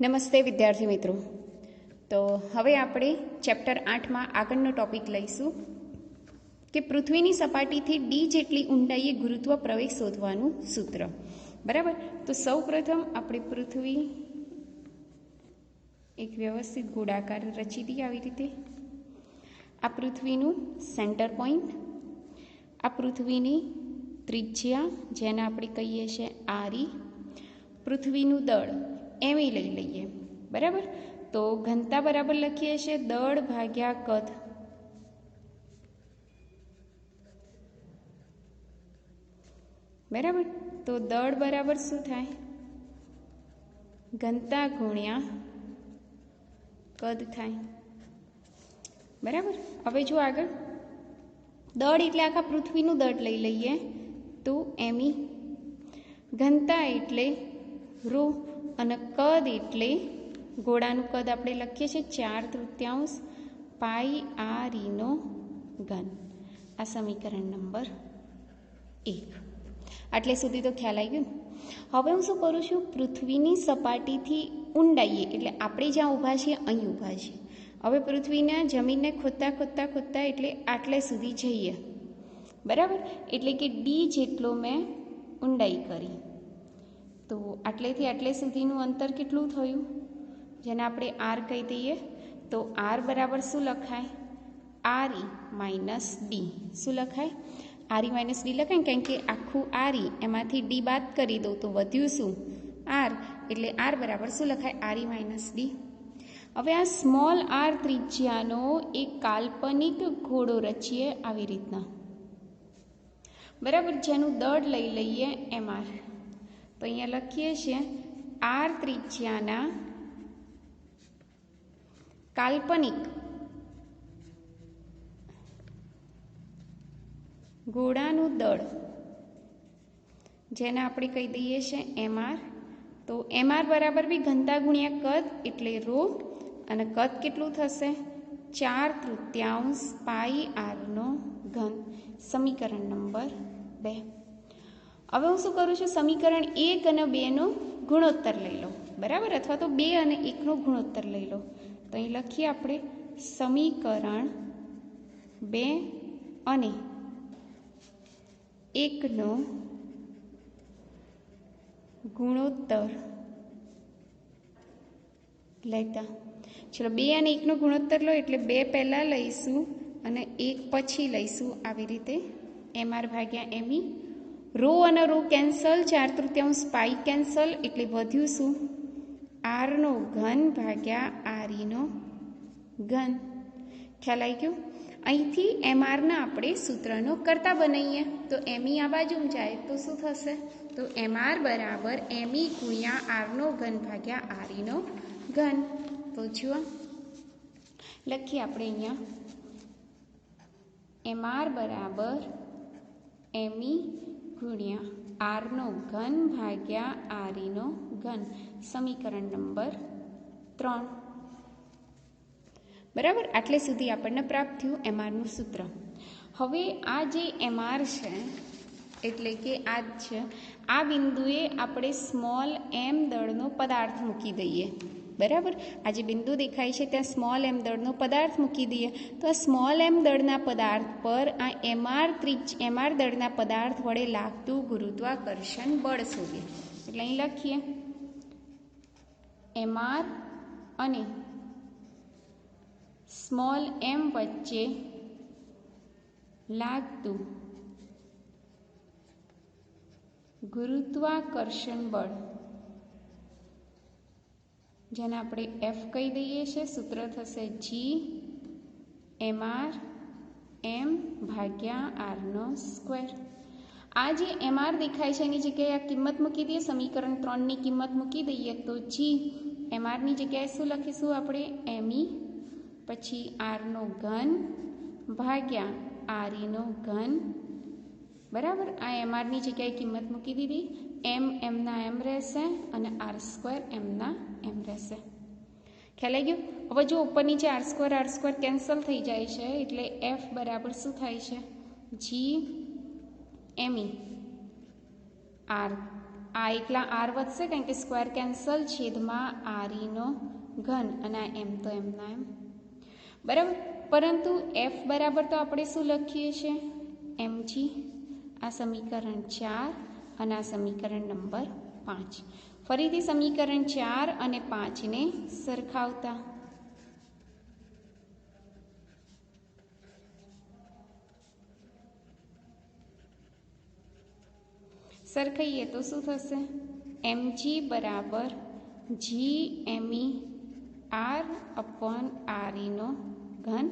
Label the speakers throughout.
Speaker 1: નમસ્તે વિદ્યાર્થી મિત્રો. તો હવે આપણે ચેપ્ટર 8માં આગળનો ટોપિક લઈશું કે પૃથ્વીની સપાટીથી ડી જેટલી ઊંડાઈએ ગુરુત્વ પ્રવેગ શોધવાનું સૂત્ર. બરાબર. તો સૌ પ્રથમ આપણે પૃથ્વી એક વ્યવસ્થિત ગોળાકાર રચી દઈએ આવી રીતે. આ પૃથ્વીનું સેન્ટર પોઈન્ટ, આ પૃથ્વીની ત્રિજ્યા જેને આપણે કહીએ છીએ આરી, પૃથ્વીનું દળ એમ લઈ લઈએ. બરાબર. તો ઘનતા બરાબર લખીએ છીએ દળ ભાગ્યા કદ. બરાબર. તો દળ બરાબર શું થાય? ઘનતા ગુણ્યા કદ થાય. બરાબર. હવે જો આગળ દળ એટલે આખા પૃથ્વીનું દળ લઈ લઈએ તો એમી, ઘનતા એટલે રો અને કદ એટલે ગોળાનું કદ આપણે લખીએ છીએ 4/3 પાઈ આર ઈનો ઘન. આ સમીકરણ નંબર 1. આટલે સુધી તો ખ્યાલ આવી ગયો. હવે હું શું કરું છું? પૃથ્વીની સપાટીથી ઊંડાઈએ એટલે આપણે જ્યાં ઊભા છીએ અહીં ઊભા છીએ. હવે પૃથ્વીના જમીનને ખોદતા ખોદતા ખોદતા એટલે આટલે સુધી જઈએ. બરાબર. એટલે કે ડી જેટલો મેં ઊંડાઈ કરી. તો આટલેથી આટલે સુધીનું અંતર કેટલું થયું? જેને આપણે આર કહી દઈએ. તો આર બરાબર શું લખાય? RE minus D. શું લખાય? આરઈ માઇનસ ડી લખાય, કારણ કે આખું આરઈ એમાંથી ડી બાદ કરી દઉં તો વધ્યું શું? આર. એટલે આર બરાબર શું લખાય? RE minus D. હવે આ સ્મોલ આર ત્રિજ્યાનો એક કાલ્પનિક ઘોડો રચીએ આવી રીતના. બરાબર. જેનું દળ લઈ લઈએ એમ આર. તો અહીંયા લખીએ છીએ આર ત્રિજ્યાના કાલ્પનિક ગોળાનું દળ જેને આપણે કહી દઈએ છીએ એમ આર. તો એમ આર બરાબર બી ઘનતા ગુણ્યા કદ એટલે રો, અને કદ કેટલું થશે? 4/3 પાઈ આરનો ઘન. સમીકરણ નંબર 2. હવે હું શું કરું છું? સમીકરણ 1 અને 2નો ગુણોત્તર લઈ લો. બરાબર. અથવા તો 2 અને 1નો ગુણોત્તર લઈ લો. તો અહીં લખીએ આપણે સમીકરણ 2 અને 1નો ગુણોત્તર લેતા. ચલો 2 અને 1નો ગુણોત્તર લો એટલે 2 પહેલાં લઈશું અને 1 પછી લઈશું. આવી રીતે એમ આર ભાગ્યા એમઈ. રો અને રો કેન્સલ, 4/3 પાઈ કેન્સલ એટલે વધ્યું શું? આરનો ઘન ભાગ્યા આરઈનો ઘન. ખ્યાલ આવી ગયો? અહીંથી એમ આરના આપણે સૂત્રનો કરતા બનાવીએ. તો એમઈ આ બાજુ જાય તો શું થશે? તો એમ આર બરાબર એમઈ ગુણ્યા આરનો ઘન ભાગ્યા આરઈનો ઘન. તો જુઓ લખીએ આપણે અહીંયા એમ આર બરાબર એમઈ ગુણ્યા આરનો ઘન ભાગ્યા આરઈનો ઘન. સમીકરણ નંબર 3. બરાબર. આટલે સુધી આપણને પ્રાપ્ત થયું એમ આરનું સૂત્ર. હવે આ જે એમ આર છે એટલે કે આ જ છે, આ બિંદુએ આપણે સ્મોલ એમ દળનો પદાર્થ મૂકી દઈએ. બરાબર. આ જે બિંદુ દેખાય છે ત્યાં સ્મોલ એમ દળનો પદાર્થ મૂકી દઈએ. તો આ સ્મોલ એમ દળના પદાર્થ પર આ એમ આર દળના પદાર્થ વડે લાગતું ગુરુત્વાકર્ષણ બળ શોધીએ. એટલે અહીં લખીએ એમ આર અને સ્મોલ એમ વચ્ચે લાગતું ગુરુત્વાકર્ષણ બળ જેને આપણે એફ કહી દઈએ છીએ. સૂત્ર થશે જી એમ આર એમ ભાગ્યા આરનો સ્ક્વેર. આ જે એમ આર દેખાય છે એની જગ્યાએ આ કિંમત મૂકી દઈએ. સમીકરણ 3ની કિંમત મૂકી દઈએ તો જી એમ આરની જગ્યાએ શું લખીશું આપણે? એમઈ પછી આરનો ઘન ભાગ્યા આરઈનો ઘન. બરાબર. આ એમ આરની જગ્યાએ કિંમત મૂકી દીધી. એમ એમના એમ રહેશે અને આર સ્ક્વેર એમના એમ રહેશે. ખ્યાલ આવી ગયો? હવે જો ઉપર નીચે આર સ્ક્વેર કેન્સલ થઈ જાય છે એટલે એફ બરાબર શું થાય છે? જી એમઈ આર આ એકલા આર વધશે કારણ કે સ્ક્વેર કેન્સલ, છેદમાં આરઈનો ઘન, અને આ એમ તો એમના એમ, બરાબર. પરંતુ એફ બરાબર તો આપણે શું લખીએ છીએ? mg. આ સમીકરણ 4 અને આ સમીકરણ નંબર 5. ફરીથી સમીકરણ 4 અને 5ને સરખાવતા સરખાઈએ તો શું થશે? mg બરાબર gme r અપોન આરઈનો ઘન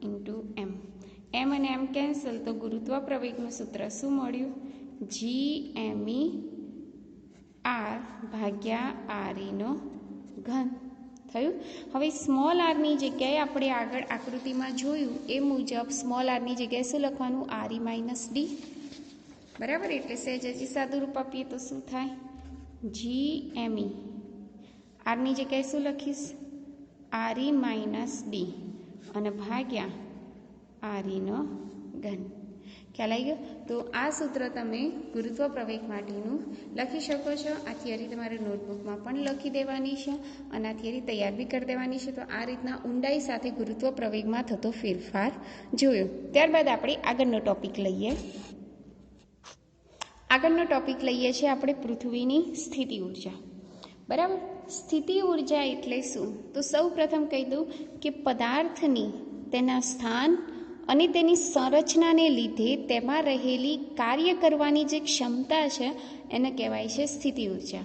Speaker 1: ઇન્ટુ એમ. એમ અને એમ કેન્સલ તો ગુરુત્વ પ્રવેગનું સૂત્ર શું મળ્યું? gme r ભાગ્યા આરઈનો ઘન થયું. હવે સ્મોલ આરની જગ્યાએ આપણે આગળ આકૃતિમાં જોયું એ મુજબ સ્મોલ આરની જગ્યાએ શું લખવાનું? આરઈ માઇનસ ડી, બરાબર. એટલે સહેજ હજી સાદું રૂપ આપીએ તો શું થાય? gme આરની જગ્યાએ શું લખીશ? આરઈ માઇનસ ડી અને ભાગ્યા આરઈનો ઘન. ખ્યાલ આવી ગયો? તો આ સૂત્ર તમે ગુરુત્વ પ્રવેગ માટેનું લખી શકો છો. આ થિયરી તમારે નોટબુકમાં પણ લખી દેવાની છે અને આ થિયરી તૈયાર બી કરી દેવાની છે. તો આ રીતના ઊંડાઈ સાથે ગુરુત્વ પ્રવેગમાં થતો ફેરફાર જોયો. ત્યારબાદ આપણે આગળનો ટોપિક લઈએ. આગળનો ટોપિક લઈએ છીએ આપણે પૃથ્વીની સ્થિતિ ઉર્જા, બરાબર. સ્થિતિ ઉર્જા એટલે શું? તો સૌ પ્રથમ કહી દઉં કે પદાર્થની તેના સ્થાન અને તેની સંરચનાને લીધે તેમાં રહેલી કાર્ય કરવાની જે ક્ષમતા છે એને કહેવાય છે સ્થિતિ ઉર્જા.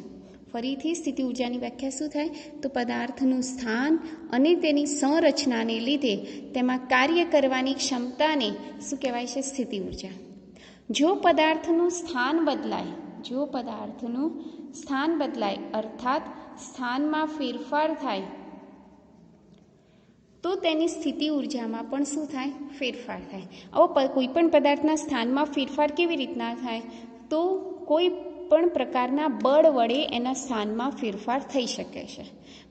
Speaker 1: ફરીથી સ્થિતિ ઉર્જાની વ્યાખ્યા શું થાય? તો પદાર્થનું સ્થાન અને તેની સંરચનાને લીધે તેમાં કાર્ય કરવાની ક્ષમતાને શું કહેવાય છે? સ્થિતિ ઉર્જા. જો પદાર્થનું સ્થાન બદલાય અર્થાત સ્થાનમાં ફેરફાર થાય તો તેની સ્થિતિ ઉર્જામાં પણ શું થાય? ફેરફાર થાય. હવે કોઈ પણ પદાર્થના સ્થાનમાં ફેરફાર કેવી રીતના થાય? તો કોઈ પણ પ્રકારના બળ વડે એના સ્થાનમાં ફેરફાર થઈ શકે છે,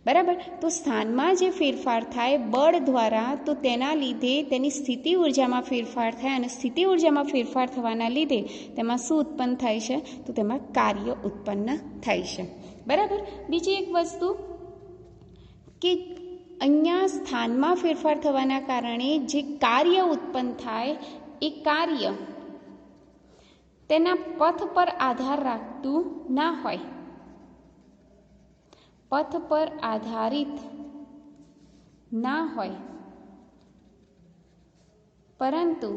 Speaker 1: બરાબર. તો સ્થાનમાં જે ફેરફાર થાય બળ દ્વારા, તો તેના લીધે તેની સ્થિતિ ઉર્જામાં ફેરફાર થાય અને સ્થિતિ ઉર્જામાં ફેરફાર થવાના લીધે તેમાં શું ઉત્પન્ન થાય છે? તો તેમાં કાર્ય ઉત્પન્ન થાય છે, બરાબર. બીજી એક વસ્તુ કે અહીંયા સ્થાનમાં ફેરફાર થવાના કારણે જે કાર્ય ઉત્પન્ન થાય એ કાર્ય તેના પથ પર આધાર રાખતું ના હોય, પથ પર આધારિત ના હોય, પરંતુ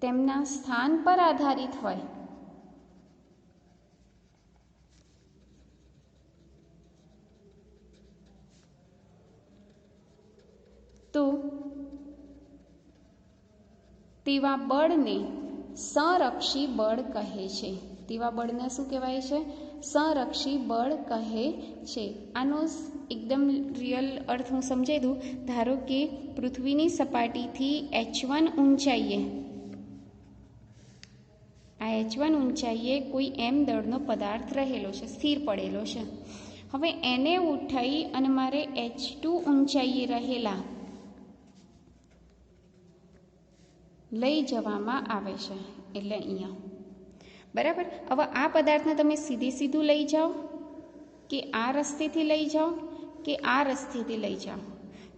Speaker 1: તેમના સ્થાન પર આધારિત હોય. તો તેવા બળને સંરક્ષી બળ કહે છે. તેવા બળને શું કહેવાય છે? સંરક્ષી બળ કહે છે. આનો એકદમ રિયલ અર્થ હું સમજાવી દઉં. ધારો કે પૃથ્વીની સપાટીથી h1 ઊંચાઈએ, આ h1 ઊંચાઈએ કોઈ m દળનો પદાર્થ રહેલો છે, સ્થિર પડેલો છે. હવે એને ઉઠાઈ અને મારે h2 ઊંચાઈએ રહેલા લઈ જવામાં આવે છે, એટલે અહીંયા, બરાબર. હવે આ પદાર્થને તમે સીધું લઈ જાઓ કે આ રસ્તેથી લઈ જાઓ કે આ રસ્તેથી લઈ જાઓ,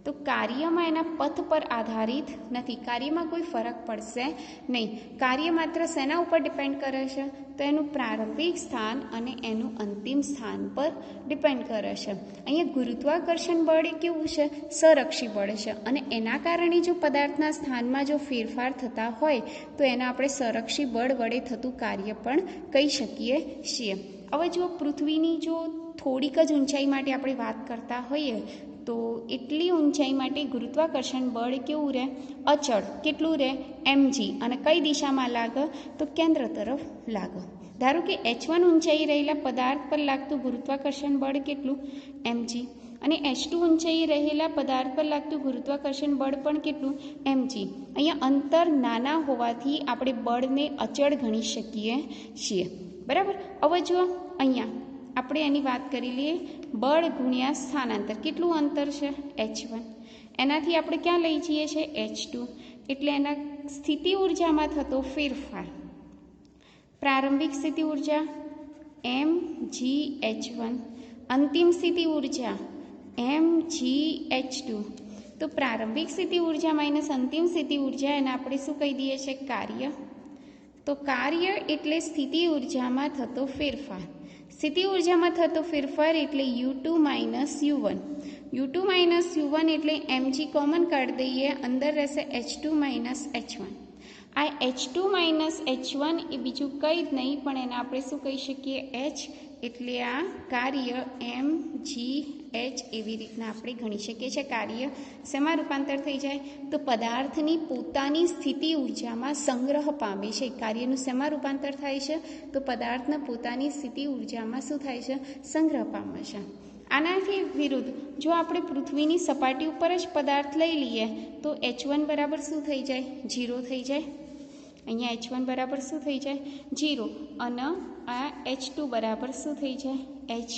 Speaker 1: તો કાર્યમાં એના પથ પર આધારિત નથી. કાર્યમાં કોઈ ફરક પડશે નહીં. કાર્ય માત્ર શેના ઉપર ડિપેન્ડ કરે છે? તો એનું પ્રારંભિક સ્થાન અને એનું અંતિમ સ્થાન પર ડિપેન્ડ કરે છે. અહીંયા ગુરુત્વાકર્ષણ બળ એ કેવું છે? સંરક્ષી બળ છે અને એના કારણે જો પદાર્થના સ્થાનમાં જો ફેરફાર થતા હોય તો એને આપણે સંરક્ષી બળ વડે થતું કાર્ય પણ કહી શકીએ છીએ. હવે જો પૃથ્વીની જો થોડીક જ ઊંચાઈ માટે આપણે વાત કરતા હોઈએ તો એટલી ઊંચાઈ માટે ગુરુત્વાકર્ષણ બળ કેવું રહે? અચળ. કેટલું રહે? mg. અને કઈ દિશામાં લાગે? તો કેન્દ્ર તરફ લાગે. ધારો કે h1 ઊંચાઈ રહેલા પદાર્થ પર લાગતું ગુરુત્વાકર્ષણ બળ કેટલું? mg. અને h2 ઊંચાઈ રહેલા પદાર્થ પર લાગતું ગુરુત્વાકર્ષણ બળ પણ કેટલું? mg. અહીંયા અંતર નાના હોવાથી આપણે બળને અચળ ગણી શકીએ છીએ, બરાબર. હવે જુઓ અહીંયા આપણે એની વાત કરી લઈએ. બળ ગુણ્યા સ્થાનાંતર, કેટલું અંતર છે? h1. એનાથી આપણે ક્યાં લઈ જઈએ છીએ? h2. એટલે એના સ્થિતિ ઉર્જામાં થતો ફેરફાર, પ્રારંભિક સ્થિતિ ઉર્જા mgh1, અંતિમ સ્થિતિ ઉર્જા mgh2. તો પ્રારંભિક સ્થિતિ ઉર્જા માઇનસ અંતિમ સ્થિતિ ઉર્જા એને આપણે શું કહી દઈએ છીએ? કાર્ય. તો કાર્ય એટલે સ્થિતિ ઉર્જામાં થતો ફેરફાર. સ્થિતિ ઉર્જામાં થતો ફેરફાર એટલે U2 minus U1. U2 minus U1 એટલે mg કોમન કાઢી દઈએ, અંદર રહેશે H2 માઇનસ H1. આ H2 માઇનસ H1 એ બીજું કંઈ જ નહીં પણ એને આપણે શું કહી શકીએ? H. એટલે આ કાર્ય mgh એવી રીતના આપણે ગણી શકીએ છીએ. કાર્ય શેમાં રૂપાંતર થઈ જાય? તો પદાર્થની પોતાની સ્થિતિ ઉર્જામાં સંગ્રહ પામે છે. કાર્યનું શેમાં રૂપાંતર થાય છે? તો પદાર્થના પોતાની સ્થિતિ ઉર્જામાં શું થાય છે? સંગ્રહ પામે છે. આનાથી વિરુદ્ધ જો આપણે પૃથ્વીની સપાટી ઉપર જ પદાર્થ લઈ લઈએ તો H1 બરાબર શું થઈ જાય? 0 થઈ જાય. અહીંયા H1 બરાબર શું થઈ જાય? 0. અને આ H2 બરાબર શું થઈ જાય? H.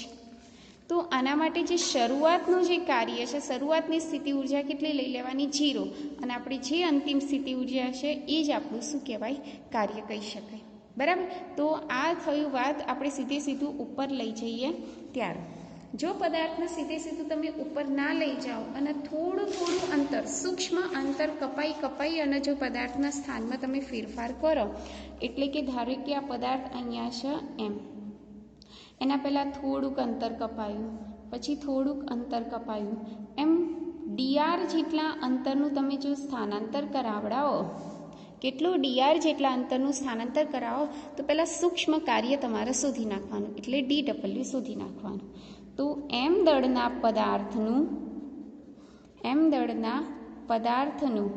Speaker 1: તો આના માટે જે શરૂઆતનું જે કાર્ય છે, શરૂઆતની સ્થિતિ ઉર્જા કેટલી લઈ લેવાની? 0. અને આપણે જે અંતિમ સ્થિતિ ઉર્જા છે એ જ આપણું શું કહેવાય? કાર્ય કહી શકાય. બરાબર. તો આ થયું વાત આપણે સીધે સીધું ઉપર લઈ જઈએ ત્યારે. જો પદાર્થને સીધે સીધું તમે ઉપર ના લઈ જાઓ અને થોડું અંતર, સૂક્ષ્મ અંતર કપાઈ અને જો પદાર્થના સ્થાનમાં તમે ફેરફાર કરો, એટલે કે ધારો કે આ પદાર્થ અહીંયા છે એમ, એના પહેલાં થોડુંક અંતર કપાયું, પછી થોડુંક અંતર કપાયું, એમ dr જેટલા અંતરનું તમે જો સ્થાનાંતર કરાવડાવો, કેટલું dr જેટલા અંતરનું સ્થાનાંતર કરાવો તો પહેલાં સૂક્ષ્મ કાર્ય તમારે શોધી નાખવાનું, એટલે dw શોધી નાખવાનું. તો m દળના પદાર્થનું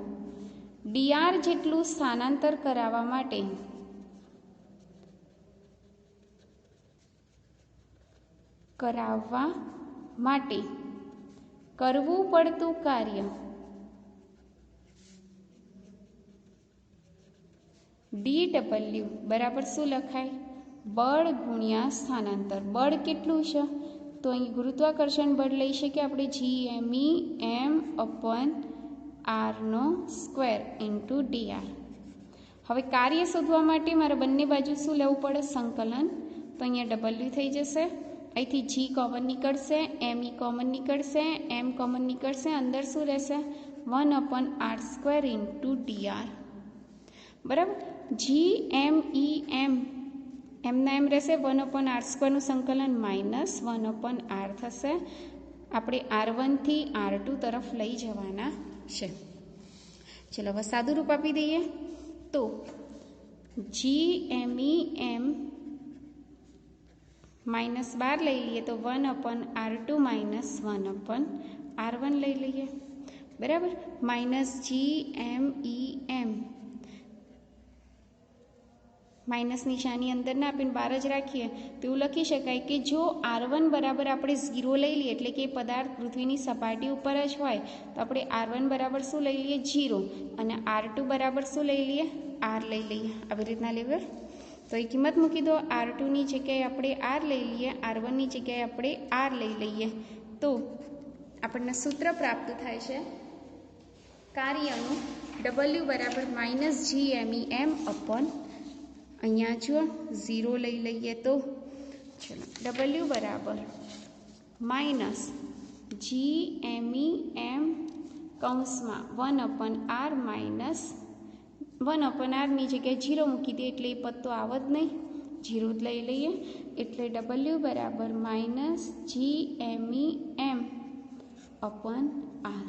Speaker 1: dr જેટલું સ્થાનાંતર કરાવવા માટે કરવું પડતું કાર્ય dw બરાબર શું લખાય? બળ ગુણ્યા સ્થાનાંતર. બળ કેટલું છે? તો અહીં ગુરુત્વાકર્ષણ બળ લઈ શકીએ આપણે GME m/r² ઇન્ટુ dr. હવે કાર્ય શોધવા માટે મારે બંને બાજુ શું લેવું પડે? સંકલન. તો અહીંયા W થઈ જશે, અહીંથી G કોમન નીકળશે, ME કોમન નીકળશે, M કોમન નીકળશે, અંદર શું રહેશે? 1/r² into dr. બરાબર. GMEM એમના એમ રહેશે, 1/r² નું સંકલન માઇનસ 1/r થશે. આપણે R1 થી R2 તરફ લઈ જવાના છે. ચલો હવે સાદું રૂપ આપી દઈએ તો GMEM -12 લઈ લઈએ તો 1/r2 માઇનસ 1/r1 લઈ લઈએ. બરાબર. માઇનસ GMEM માઇનસ નિશાની અંદર ના આપીને 12 જ રાખીએ તો એવું લખી શકાય કે જો R1 બરાબર આપણે 0 લઈ લઈએ, એટલે કે પદાર્થ પૃથ્વીની સપાટી ઉપર જ હોય તો આપણે R1 બરાબર શું લઈ લઈએ? 0. અને R2 બરાબર શું લઈ લઈએ? R લઈ લઈએ. આવી રીતના લેવલ. તો એ કિંમત મૂકી દો. R2ની જગ્યાએ આપણે R લઈ લઈએ, R1ની જગ્યાએ આપણે R લઈ લઈએ તો આપણને સૂત્ર પ્રાપ્ત થાય છે કાર્યનું W બરાબર -GMEM અપોન, અહીંયા જો 0 લઈ લઈએ તો ચલો W બરાબર -GMEM કૌંસમાં 1/r માઇનસ 1/rની જગ્યાએ 0 મૂકી દે એટલે એ પદ તો આવ જ નહીં, 0 જ લઈ લઈએ. એટલે W બરાબર -GMEM અપોન r.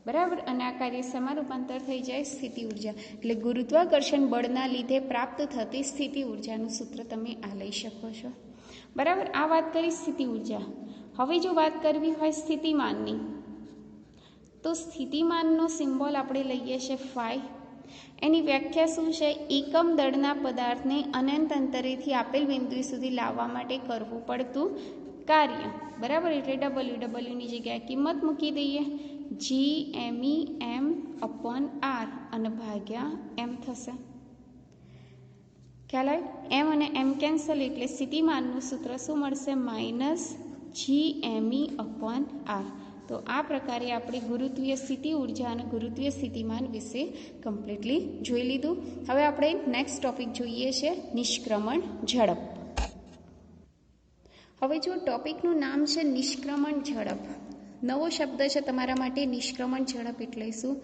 Speaker 1: બરાબર. અને આ કાર્ય શેમાં રૂપાંતર થઈ જાય? સ્થિતિ ઉર્જા. એટલે ગુરુત્વાકર્ષણ બળના લીધે પ્રાપ્ત થતી સ્થિતિ ઉર્જાનું સૂત્ર તમે આ લઈ શકો છો. બરાબર. આ વાત કરી સ્થિતિ ઉર્જા. હવે જો વાત કરવી હોય સ્થિતિમાનની, તો સ્થિતિમાનનો સિમ્બોલ આપણે લઈએ છીએ phi. એની વ્યાખ્યા શું છે? એકમ દળના પદાર્થને અનંત અંતરેથી આપેલ બિંદુ સુધી લાવવા માટે કરવું પડતું કાર્ય. બરાબર. એટલે Wની જગ્યાએ કિંમત મૂકી દઈએ, GMEM અપોન r અને ભાગ્યા m થશે. ખ્યાલ આવે? m અને m કેન્સલ એટલે સ્થિતિમાનનું સૂત્ર શું મળશે? -GME upon r. તો આ પ્રકારે આપણે ગુરુત્વીય સ્થિતિ ઉર્જા અને ગુરુત્વીય સ્થિતિમાન વિશે કમ્પ્લીટલી જોઈ લીધું. હવે આપણે નેક્સ્ટ ટોપિક જોઈએ છે નિષ્ક્રમણ ઝડપ. હવે જો ટોપિકનું નામ છે નિષ્ક્રમણ ઝડપ, નવો શબ્દ છે તમારા માટે નિષ્ક્રમણ ઝડપ એટલે શું?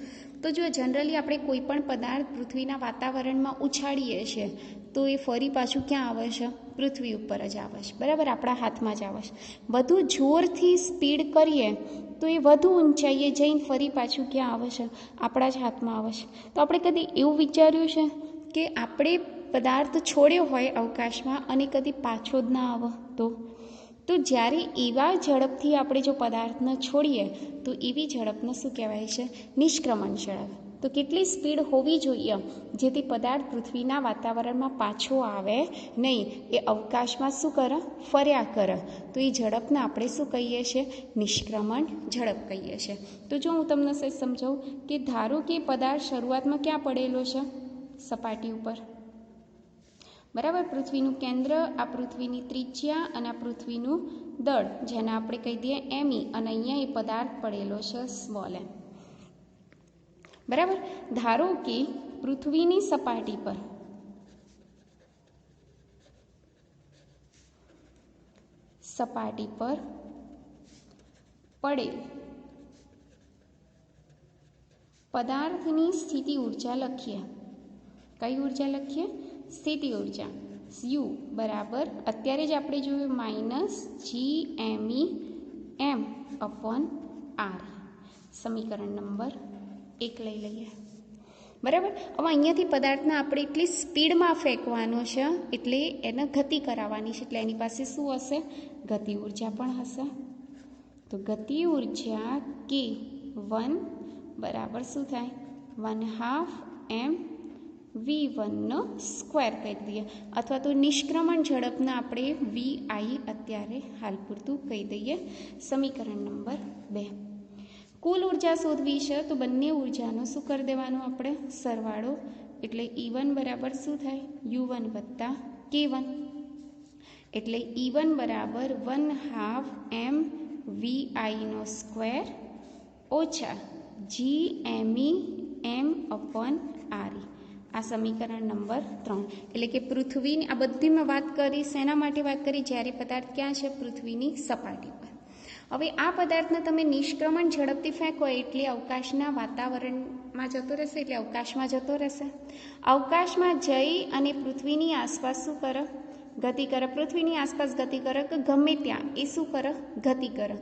Speaker 1: તો જો જનરલી આપણે કોઈ પણ પદાર્થ પૃથ્વીના વાતાવરણમાં ઉછાળીએ છીએ તો એ ફરી પાછું ક્યાં આવે છે? પૃથ્વી ઉપર જ આવે છે, બરાબર, આપણા હાથમાં જ આવે છે. વધુ જોરથી સ્પીડ કરીએ તો એ વધુ ઊંચાઈએ જઈને ફરી પાછું ક્યાં આવે છે? આપણા જ હાથમાં આવે છે. તો આપણે કદી એવું વિચાર્યું છે કે આપણે પદાર્થ છોડ્યો હોય અવકાશમાં અને કદી પાછો જ ના આવે તો જ્યારે એવા ઝડપથી આપણે જો પદાર્થને છોડીએ તો એવી ઝડપને શું કહેવાય છે? નિષ્ક્રમણ ઝડપ. તો કેટલી સ્પીડ હોવી જોઈએ જેથી પદાર્થ પૃથ્વીના વાતાવરણમાં પાછો આવે નહીં, એ અવકાશમાં શું કરે? ફર્યા કરે. તો એ ઝડપને આપણે શું કહીએ છીએ? નિષ્ક્રમણ ઝડપ કહીએ છીએ. તો જો હું તમને સમજાવું કે ધારો કે પદાર્થ શરૂઆતમાં ક્યાં પડેલો છે? સપાટી ઉપર, બરાબર. પૃથ્વીનું કેન્દ્ર, આ પૃથ્વીની ત્રિજ્યા અને આ પૃથ્વીનું દળ, જેને આપણે કહી દઈએ એમઈ, અને અહીંયા એ પદાર્થ પડેલો છે સ્મોલ એમ, બરાબર. ધારો કે પૃથ્વીની સપાટી પર પડેલ પદાર્થની સ્થિતિ ઉર્જા લખીએ. કઈ ઉર્જા લખીએ? સ્થિતિ ઉર્જા. યુ બરાબર અત્યારે જ આપણે જોયું -GMEm/r. સમીકરણ નંબર 1 લઈ લઈએ, બરાબર. હવે અહીંયાથી પદાર્થને આપણે એટલી સ્પીડમાં ફેંકવાનો છે એટલે એને ગતિ કરાવવાની છે, એટલે એની પાસે શું હશે? ગતિ ઉર્જા પણ હશે. તો ગતિ ઉર્જા K1 બરાબર શું થાય? 1/2 mv1 સ્ક્વેર કહી દઈએ, અથવા તો નિષ્ક્રમણ ઝડપને આપણે VI અત્યારે હાલ પૂરતું કહી દઈએ. સમીકરણ નંબર 2. કુલ ઉર્જા શોધવી છે તો બંને ઉર્જાનો શું કરી દેવાનો? આપણે સરવાળો, એટલે E1 બરાબર શું થાય? U1 વત્તા K1, એટલે E1 બરાબર 1/2 mvi સ્ક્વેર ઓછા GMEm/re. આ સમીકરણ નંબર 3. એટલે કે પૃથ્વીની, આ બધી મેં વાત કરી શેના માટે વાત કરી? જ્યારે પદાર્થ ક્યાં છે? પૃથ્વીની સપાટી પર. હવે આ પદાર્થને તમે નિષ્ક્રમણ ઝડપથી ફેંકો એટલે અવકાશના વાતાવરણમાં જતો રહેશે, એટલે અવકાશમાં જતો રહેશે. અવકાશમાં જઈ અને પૃથ્વીની આસપાસ શું કરે? ગતિ કરે. પૃથ્વીની આસપાસ ગતિ કરે કે ગમે ત્યાં એ શું કરે? ગતિ કરે.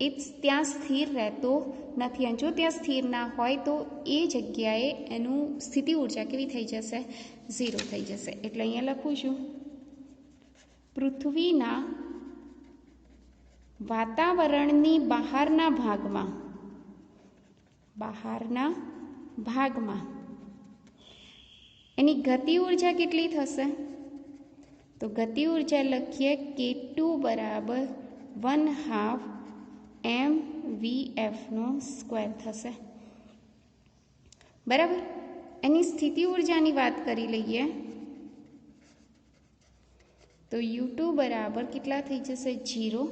Speaker 1: એ ત્યાં સ્થિર રહેતો નથી, અને જો ત્યાં સ્થિર ના હોય તો એ જગ્યાએ એનું સ્થિતિ ઉર્જા કેવી થઈ જશે? 0 થઈ જશે. એટલે અહીંયા લખું છું પૃથ્વીના વાતાવરણની બહારના ભાગમાં એની ગતિ ઉર્જા કેટલી થશે? તો ગતિ ઉર્જા લખીએ K2 બરાબર 1/2 mvf² થશે, બરાબર. એની સ્થિતિ ઉર્જાની વાત કરી લઈએ તો U2 બરાબર કેટલા થઈ જશે? 0.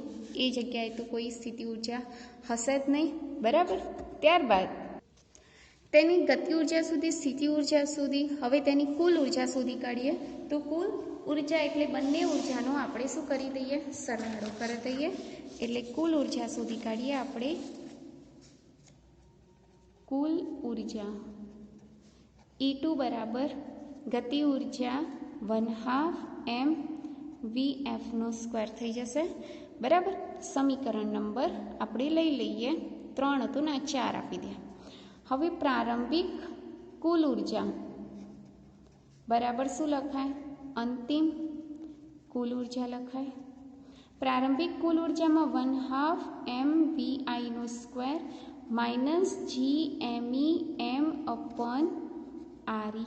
Speaker 1: એ જગ્યાએ તો કોઈ સ્થિતિ ઉર્જા હશે જ નહીં, બરાબર. ત્યારબાદ તેની ગતિ ઉર્જા સુધી, સ્થિતિ ઉર્જા સુધી, હવે તેની કુલ ઉર્જા શોધી કાઢીએ. તો કુલ ઉર્જા એટલે બંને ઉર્જાનો આપણે શું કરી દઈએ? સરવાળો કરી દઈએ. એટલે કુલ ઉર્જા શોધી કાઢીએ આપણે. કુલ ઉર્જા E2 બરાબર ગતિ ઉર્જા 1/2 mvf² થઈ જશે, બરાબર. સમીકરણ નંબર આપણે લઈ લઈએ. 3 હતું ને 4 આપી દે. હવે પ્રારંભિક કુલ ઉર્જા બરાબર શું લખાય? અંતિમ કુલ ઉર્જા લખાય. પ્રારંભિક કુલ ઉર્જામાં 1/2 mvi² -GMEm/re.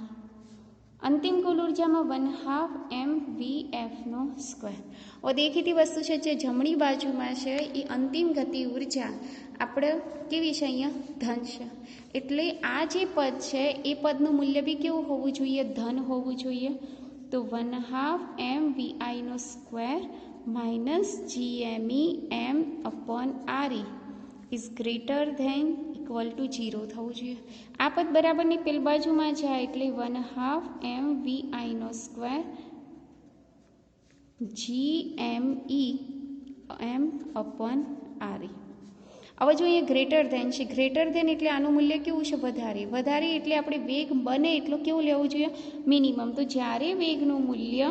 Speaker 1: અંતિમ કુલ ઉર્જામાં 1/2 mvf². હવે દેખીતી વસ્તુ છે જે જમણી બાજુમાં છે એ અંતિમ ગતિ ઉર્જા આપણે કેવી છે? અહીંયા ધન છે. એટલે આ જે પદ છે એ પદનું મૂલ્ય બી કેવું હોવું જોઈએ? ધન હોવું જોઈએ. તો 1/2 mvi² -GMEm/re is greater than equal to 0 થવું જોઈએ. આ પદ બરાબરની પેલી બાજુમાં જાય એટલે 1/2 mvi² GME m/r. હવે જો અહીંયા ગ્રેટર ધેન છે, ગ્રેટર ધેન એટલે આનું મૂલ્ય કેવું છે? વધારે. વધારે એટલે આપણે વેગ બને એટલો કેવું લેવું જોઈએ? મિનિમમ. તો જ્યારે વેગનું મૂલ્ય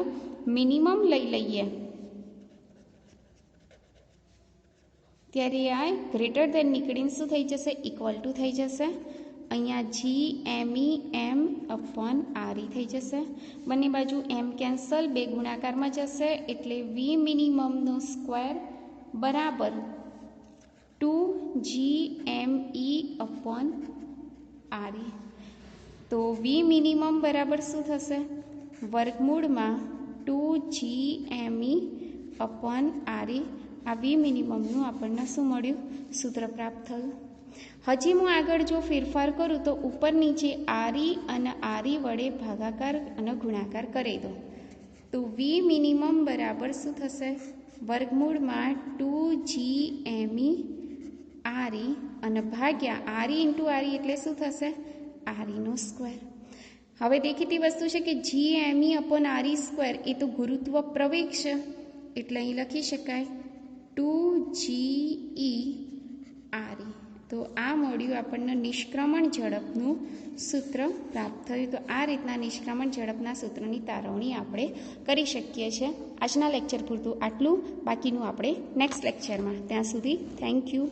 Speaker 1: મિનિમમ લઈ લઈએ ત્યારે આ ગ્રેટર ધેન નીકળીને શું થઈ જશે? ઇક્વલ ટુ થઈ જશે. અહીંયા g/m/r થઈ જશે. બંને બાજુ m કેન્સલ, 2 ગુણાકારમાં જશે એટલે v મિનિમમનો સ્ક્વેર બરાબર 2gme/r. તો v મિનિમમ બરાબર શું થશે? વર્ગમૂળમાં 2gme/r. આ v મિનિમમનું આપણને શું મળ્યું? સૂત્ર પ્રાપ્ત થયું. હજી હું આગળ જો ફેરફાર કરું તો ઉપર નીચે આરી અને આરી વડે ભાગાકાર અને ગુણાકાર કરી દો તો v મિનિમમ બરાબર શું થશે? વર્ગમૂળમાં 2gme/r અને ભાગ્યા આરી ઇન્ટુ આરી એટલે શું થશે? આરીનો સ્ક્વેર. હવે દેખીતી વસ્તુ છે કે gme/r² એ તો ગુરુત્વ પ્રવેગ છે એટલે અહીં લખી શકાય 2ge/r. તો આ મળ્યું આપણને નિષ્ક્રમણ ઝડપનું સૂત્ર પ્રાપ્ત થયું. તો આ રીતના નિષ્ક્રમણ ઝડપના સૂત્રની તારવણી આપણે કરી શકીએ છીએ. આજના લેક્ચર પૂરતું આટલું, બાકીનું આપણે નેક્સ્ટ લેક્ચરમાં. ત્યાં સુધી થેન્ક યુ.